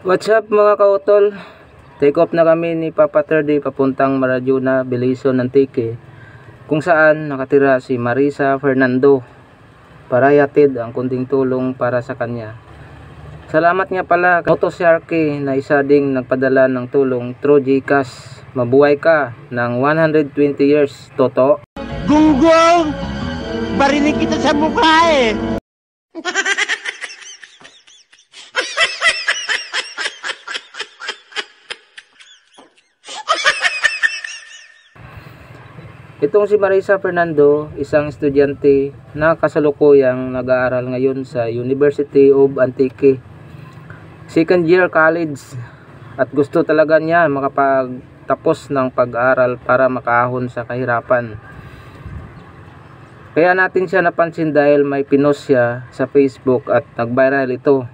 What's up mga kautol? Take off na kami ni Papa Terdy papuntang Marajuana, Belison, Antique, kung saan nakatira si Marisa Fernando para yatid ang kunting tulong para sa kanya. Salamat nga pala kay Motosarke na isa ding nagpadala ng tulong through GCash. Mabuhay ka ng 120 years, Toto. Gunggong! Barinig kita sa mukha eh! Itong si Marisa Fernando, isang estudyante na kasalukuyang nag-aaral ngayon sa University of Antique, second year college, at gusto talaga niya makapagtapos ng pag-aaral para makaahon sa kahirapan. Kaya natin siya napansin dahil may pinost siya sa Facebook at nag-viral ito.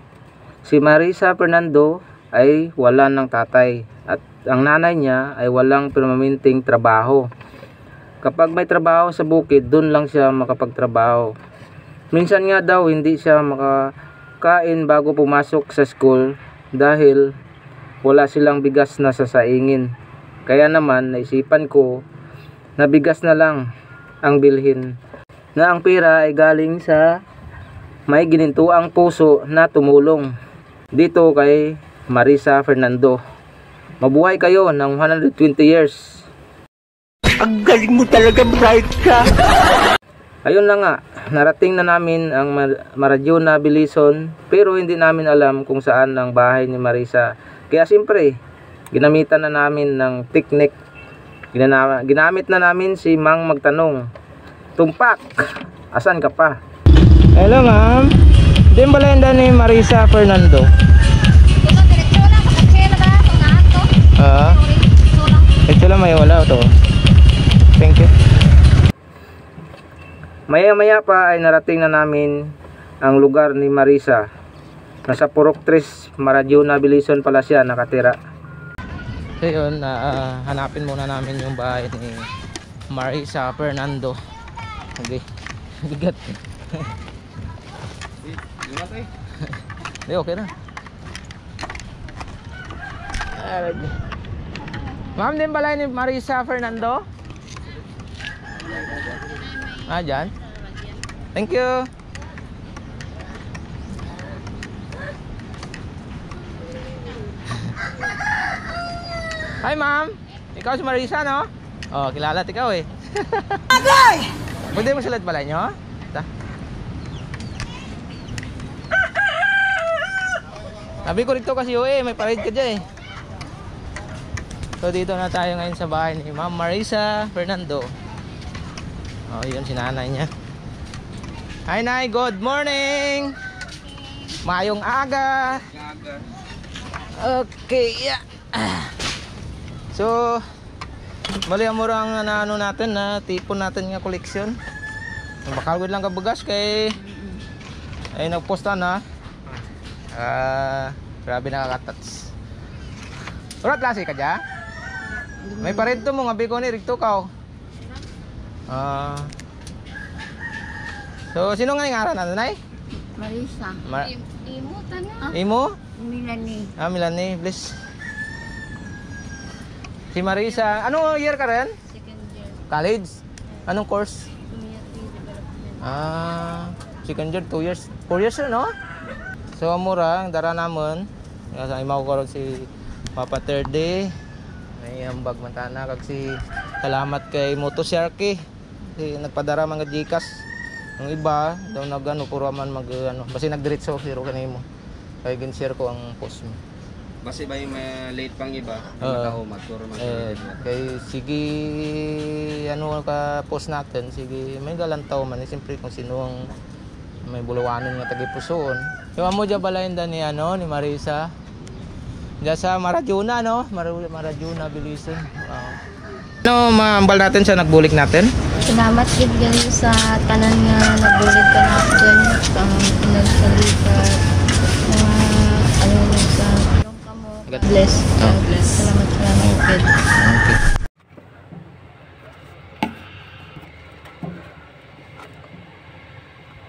Si Marisa Fernando ay wala ng tatay at ang nanay niya ay walang permanenteng trabaho. Kapag may trabaho sa bukid, doon lang siya makapagtrabaho. Minsan nga daw hindi siya makakain bago pumasok sa school dahil wala silang bigas na sasaingin. Kaya naman naisipan ko na bigas na lang ang bilhin, na ang pera ay galing sa may ginintuang puso na tumulong dito kay Marisa Fernando. Mabuhay kayo ng 120 years. Ang galing mo talaga, bright ka! Ayun na nga, narating na namin ang Marajuana, Belison, pero hindi namin alam kung saan ang bahay ni Marisa. Kaya siyempre, ginamitan na namin ng technique. Ginamit na namin si Mang magtanong. Tumpak, asan ka pa? Hello ma'am, din balenda ni Marisa Fernando. Ito, diretso lang, pakatsela ba? Unahan to? Ito lang may wala to. Thank you. Maya-maya pa ay narating na namin ang lugar ni Marisa. Nasa Purok 3, Marajuana, Belison pala siya nakatira. So yun, hanapin muna namin yung bahay ni Marisa Fernando. Okay, bigat. Hindi, okay na. Ma'am, din balay ni Marisa Fernando? Dyan. Thank you. Hi ma'am, ikaw si Marisa, no? Oh, kilala ikaw eh. Agay! Pwede mo sulat balay nyo? Ta. Sabi ko rito kasi may parade ka dyan eh. So dito na tayo ngayon sa bahay ni Ma'am Marisa Fernando. Oh, yun si nanay niya. Hi Nay, good morning. Mayong aga. Okay, yeah. So, mali amor ang ano natin na tipon natin nga koleksyon. Bakalgod lang ka bugas kay ay nagposta na. Grabe nakakatats. Urat klase ka dya? May parito mo nga biko ni Rikto ka. So sino nga ngaran natin ay? Marisa. Imo tanong. Imo? Milani. Milani, bless. Si Marisa, anong year ka rin? Second year. College? Anong course? Community development. Second year, 2 years. 4 years no? So mura, ang dara namon. Sa imaw ko si Papa Terdy. May ambag mantana kag si salamat kay Motosarke. Si nagpadara mga GCash. Yung iba daw nagano puro man mag ano, basi nagdiretso zero kanimo. Kay gin-share ko ang post mo. Basi ba yung late pang iba? Matao magturo Kay sige ano ka post natin, sige may galantaw man siyempre kung sino ang may bulawanon nga tagipusoon. Yung mo dya balayin da ni ano ni Marisa. Diyan sa Marajuana no? Marajuana, Belison. Wow. Ano maambal natin sa nagbulik natin? Salamat gid gani sa tanan nga nagbulig ka natin. Nagsalita. Ano sa tulong ka mo. God bless. God bless. Salamat gid. Okay.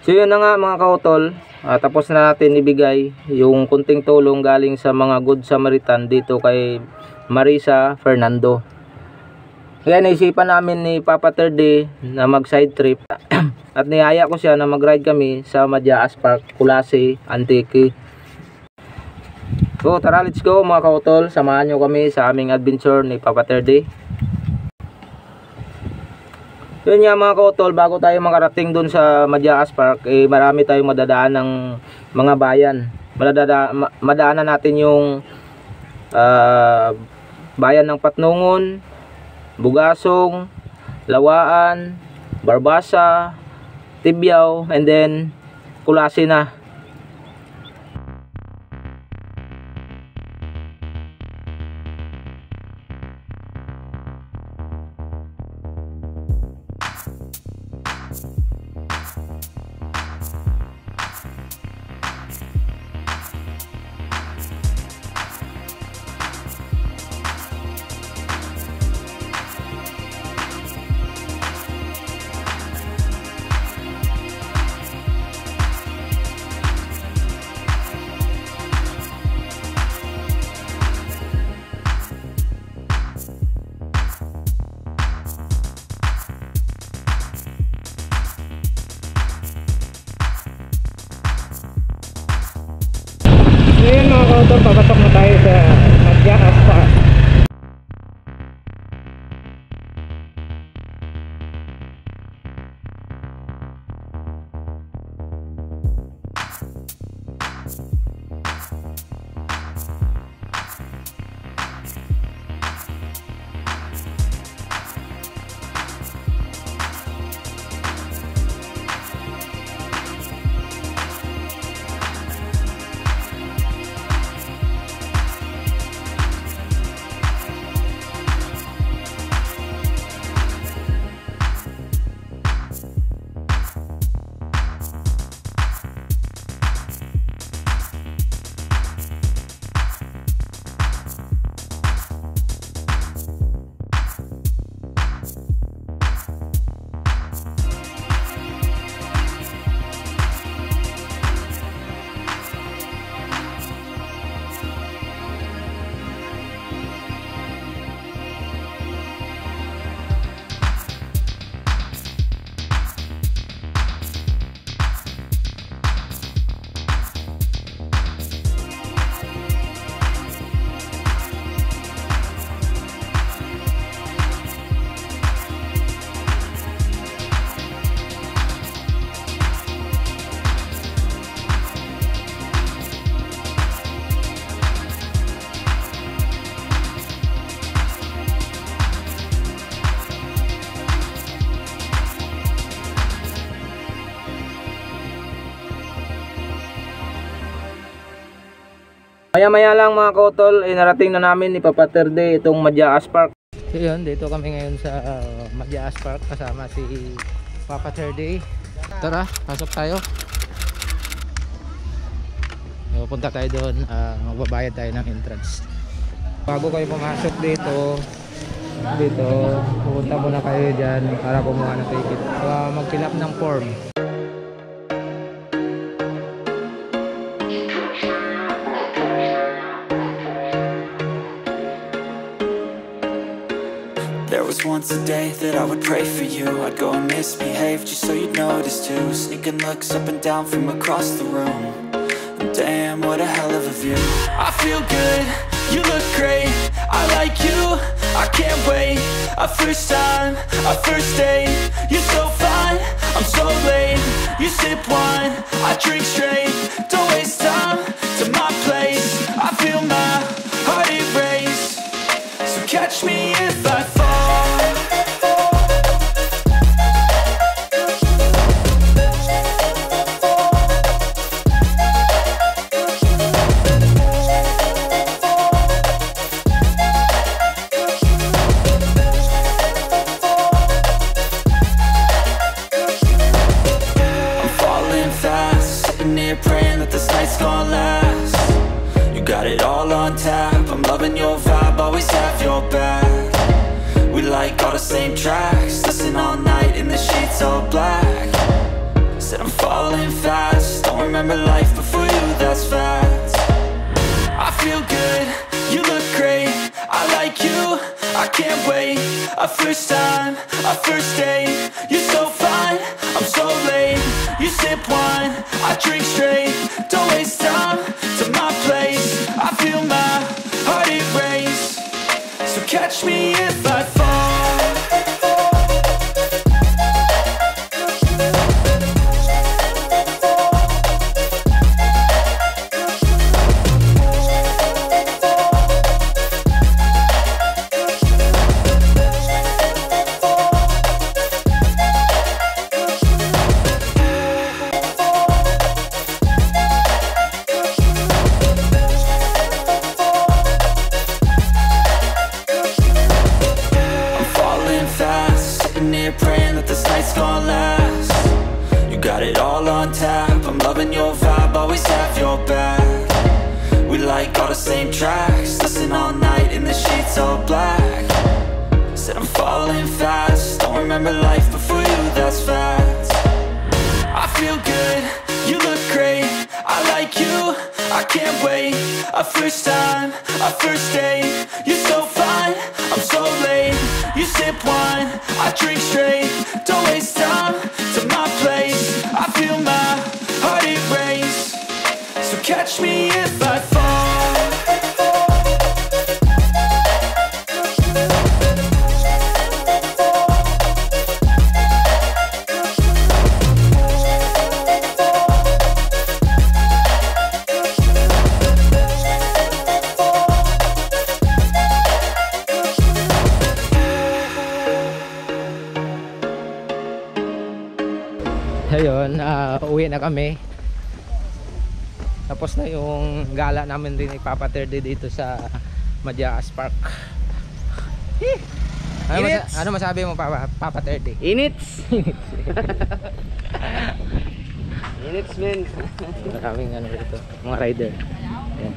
So yun na nga mga kautol, tapos na natin ibigay yung kunting tulong galing sa mga Good Samaritan dito kay Marisa Fernando. Kaya naisipan namin ni Papa Terdy na mag side trip at niyaya ko siya na mag ride kami sa Madiaas Park, Kulasi, Antique. So tara, let's go mga kautol, samahan nyo kami sa aming adventure ni Papa Terdy. Yun nga mga kautol, bago tayo makarating dun sa Madiaas Park, marami tayong madadaan ng mga bayan. Madaanan natin yung bayan ng Patnungon, Bugasong, Lawaan, Barbasa, Tibyao, and then Kulasi na. Ngayon mga kautol, papasok na tayo sa Madiaas Park. Maya-maya lang mga kautol, narating na namin ni Papa Terdy itong Madiaas Park. So yun, dito kami ngayon sa Madiaas Park kasama si Papa Terdy. Tara, pasok tayo. Punta tayo doon, magbabayad tayo ng entrance. Bago kayo pumasok dito, pupunta muna kayo dyan para kumuha ng ticket. Mag-fill up ng form. There was once a day that I would pray for you. I'd go and misbehave just so you'd notice too. Sneaking looks up and down from across the room. And damn, what a hell of a view. I feel good, you look great, I like you, I can't wait. A first time, a first date. You're so fine, I'm so late. You sip wine, I drink straight. Don't waste time to my place. I feel my heart erase. So catch me if I fall. Praying that this night's gonna last. You got it all on tap, I'm loving your vibe, always have your back. We like all the same tracks, listen all night in the sheets all black. Said I'm falling fast, don't remember life before you, that's facts. I feel good, you look great, I like you, I can't wait. A first time, a first date, you're so fine, I'm so late. You sip wine, I drink straight, don't waste time to my place. I feel my heart erase, so catch me if I fall. Praying that this night's gonna last. You got it all on tap, I'm loving your vibe, always have your back. We like all the same tracks, listen all night in the sheets all black. Said I'm falling fast, don't remember life before you, that's facts. I feel good, you look great, I like you, I can't wait. A first time, a first date, you're so fine, I'm so late. You sip wine, I drink straight, don't waste time to my place. I feel my heart erase, so catch me if I fall. Ayun, uwi na kami. Tapos na yung gala namin din Papa Terdy dito sa Madiaas Park. Ano masabi mo Papa Terdy? Inits! Inits, men. Maraming ano dito, mga rider. Ayan.